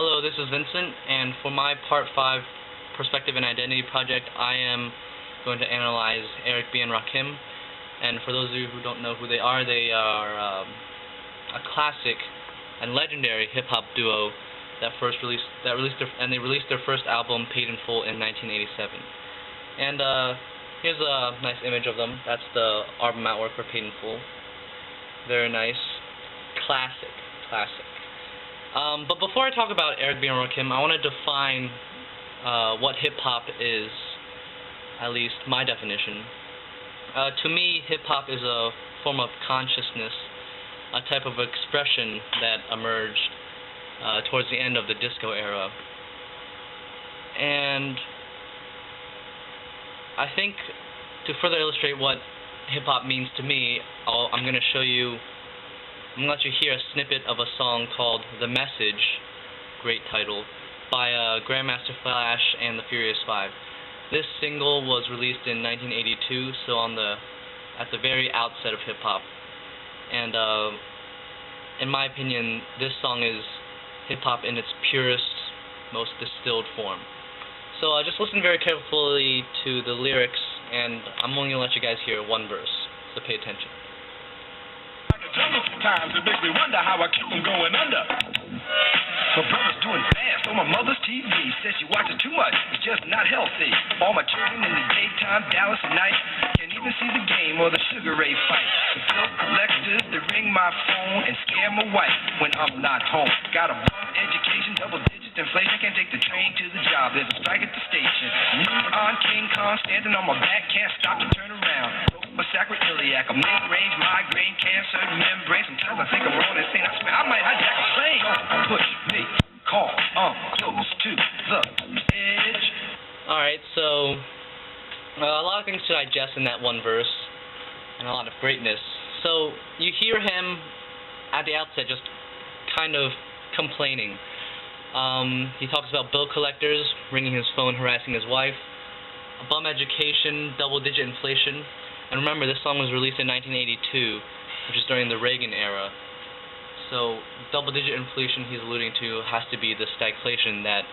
Hello, this is Vincent, and for my Part 5 Perspective and Identity project, I am going to analyze Eric B. and Rakim. And for those of you who don't know who they are a classic and legendary hip-hop duo that released their first album, Paid in Full, in 1987. And here's a nice image of them. That's the album artwork for Paid in Full. Very nice. Classic. But before I talk about Eric B. and Rakim, I want to define what hip-hop is, at least my definition. To me, hip-hop is a form of consciousness, a type of expression that emerged towards the end of the disco era. And I think to further illustrate what hip-hop means to me, I'm going to let you hear a snippet of a song called The Message, great title, by Grandmaster Flash and the Furious Five. This single was released in 1982, so at the very outset of hip-hop. And in my opinion, this song is hip-hop in its purest, most distilled form. So just listen very carefully to the lyrics, and I'm only going to let you guys hear one verse, so pay attention. Times it makes me wonder how I keep from going under. My brother's doing fast on my mother's TV. Says she watches too much, it's just not healthy. All my children in the daytime, Dallas at night. Can't even see the game or the Sugar Ray fight. The bill collectors, they ring my phone and scare my wife when I'm not home. Got a bum education, double-digit inflation. Can't take the train to the job, there's a strike at the station. Neon King Kong standing on my back, can't stop to turn around. My sacroiliac, I'm mid-range, migraine, cancer, membrane. Sometimes I think I'm on insane. I swear I might hijack a plane. Don't push me, call, I'm close to the edge. Alright, so a lot of things to digest in that one verse, and a lot of greatness. So you hear him at the outset just kind of complaining. He talks about bill collectors, ringing his phone, harassing his wife, a bum education, double-digit inflation. And remember, this song was released in 1982, which is during the Reagan era. So double-digit inflation he's alluding to has to be the stagflation that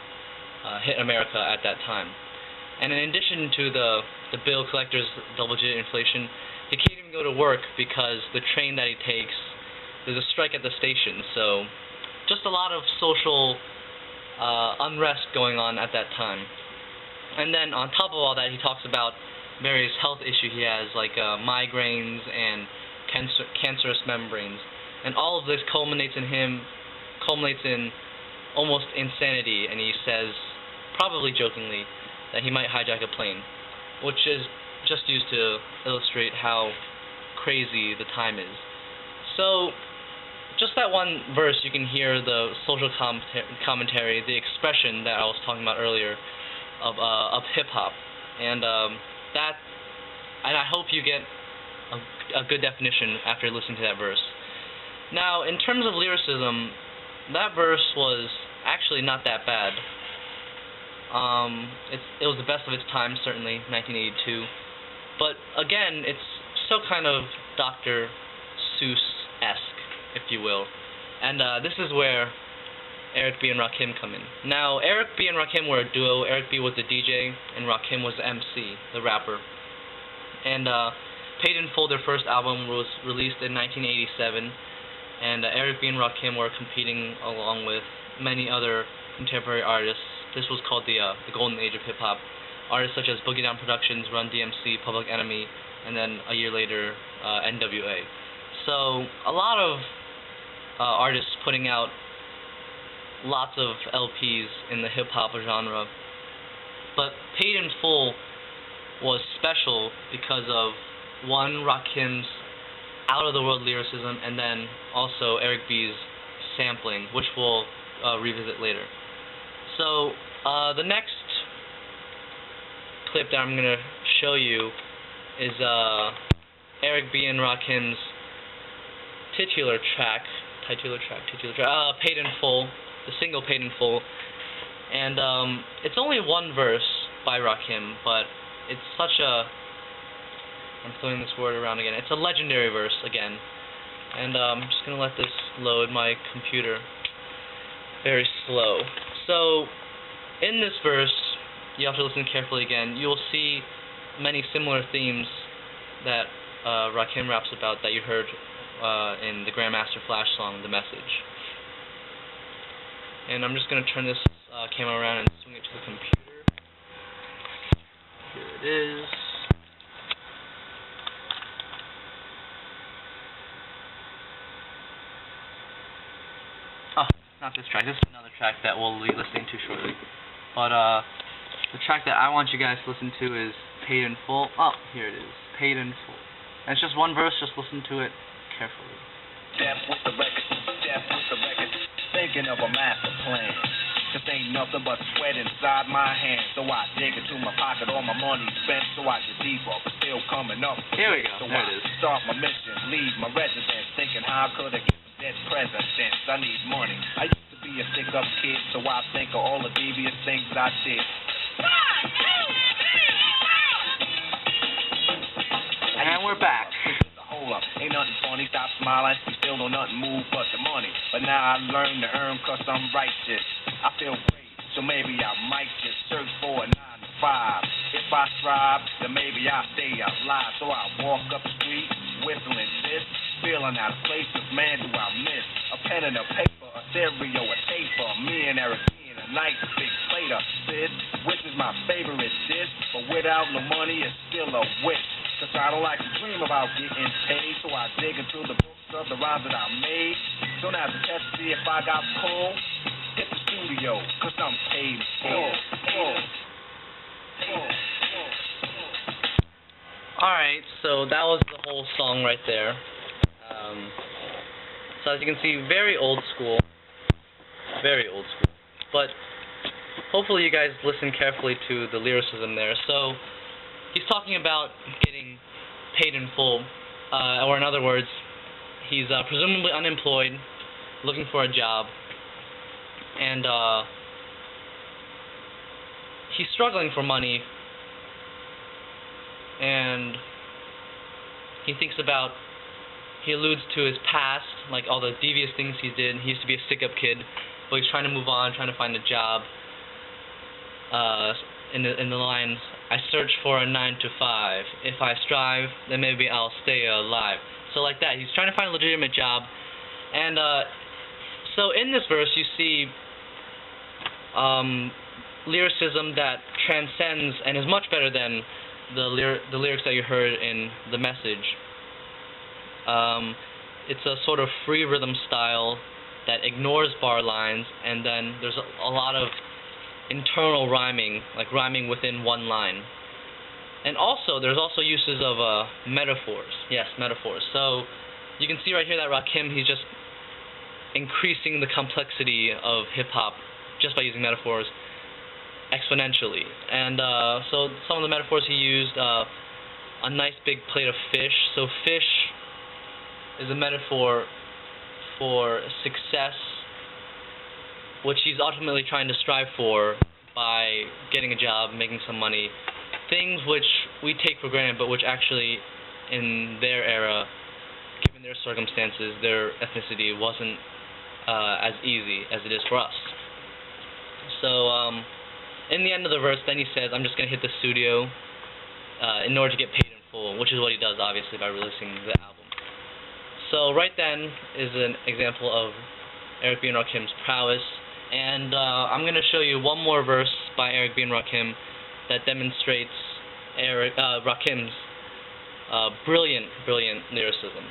hit America at that time. And in addition to the bill collector's double-digit inflation, he can't even go to work because the train that he takes, there's a strike at the station. So just a lot of social unrest going on at that time. And then on top of all that, he talks about various health issues he has, like migraines and cancerous membranes. And all of this culminates in almost insanity, and he says, probably jokingly, that he might hijack a plane, which is just used to illustrate how crazy the time is. So, just that one verse, you can hear the social commentary, the expression that I was talking about earlier of hip-hop. And I hope you get a good definition after listening to that verse. Now, in terms of lyricism, that verse was actually not that bad. It was the best of its time, certainly, 1982. But again, it's still kind of Dr. Seuss-esque, if you will. And this is where Eric B. and Rakim come in. Now, Eric B. and Rakim were a duo. Eric B. was the DJ, and Rakim was the MC, the rapper. And Paid in Full, their first album, was released in 1987, and Eric B. and Rakim were competing along with many other contemporary artists. This was called the golden age of hip-hop. Artists such as Boogie Down Productions, Run DMC, Public Enemy, and then a year later, NWA. So, a lot of artists putting out lots of LPs in the hip-hop genre. But Paid in Full was special because of, one, Rakim's out-of-the-world lyricism, and then also Eric B's sampling, which we'll revisit later. So, the next clip that I'm going to show you is Eric B. and Rakim's titular track, Paid in Full, the single Paid in Full. And it's only one verse by Rakim, but it's such a, I'm throwing this word around again, it's a legendary verse again. And I'm just going to let this load my computer. very slow. So, in this verse, you have to listen carefully again. You will see many similar themes that Rakim raps about that you heard in the Grandmaster Flash song, The Message. And I'm just going to turn this camera around and swing it to the computer. Here it is. Oh, not this track. This is another track that we'll be listening to shortly. But the track that I want you guys to listen to is Paid in Full. Oh, here it is. Paid in Full. And it's just one verse, just listen to it carefully. Step with the record, step with the record, thinking of a master plan. This ain't nothing but sweat inside my hands. So I dig into my pocket, all my money spent. So I get deeper, but still coming up. Here we go, so there I it is. Start my mission, leave my residence, thinking how could I get some dead presidents. I need money. I used to be a stick-up kid, so I think of all the devious things I did. And we're back. Hold up, ain't nothing funny, stop smiling, you still don't nothing move but the money. But now I learn to earn cause I'm righteous. I feel great, so maybe I might just search for a 9 to 5. If I strive, then maybe I'll stay alive. So I walk up the street, whistling this, feeling out of place, cause man do I miss a pen and a paper, a stereo, a tape for me and Eric a nice big plate of sis, which is my favorite dish, but without no money it's still a wish. Cause I don't like to dream about getting paid, so I dig into the books of the rhymes that I made. Don't have to test to see if I got pulled. Hit the studio, cause I'm paid full. Alright, so that was the whole song right there. So as you can see, very old school. Very old school. But hopefully you guys listen carefully to the lyricism there. So he's talking about getting paid in full, or in other words, he's presumably unemployed, looking for a job, and he's struggling for money, and he alludes to his past, like all the devious things he did. He used to be a stick-up kid, but he's trying to move on, trying to find a job. In the lines, I search for a 9 to 5. If I strive, then maybe I'll stay alive. So like that, he's trying to find a legitimate job. And so in this verse, you see lyricism that transcends and is much better than the lyrics that you heard in The Message. It's a sort of free rhythm style that ignores bar lines, and then there's a lot of internal rhyming, like rhyming within one line. And also, there's also uses of metaphors. Yes, metaphors. So you can see right here that Rakim, he's just increasing the complexity of hip-hop just by using metaphors exponentially. And so some of the metaphors he used, a nice big plate of fish. So fish is a metaphor for success, which he's ultimately trying to strive for by getting a job, making some money. Things which we take for granted, but which actually, in their era, given their circumstances, their ethnicity, wasn't as easy as it is for us. So, in the end of the verse, then he says, I'm just going to hit the studio in order to get paid in full, which is what he does, obviously, by releasing the album. So, right then is an example of Eric B. and Rakim's prowess. And I'm going to show you one more verse by Eric B. and Rakim that demonstrates Rakim's brilliant lyricism.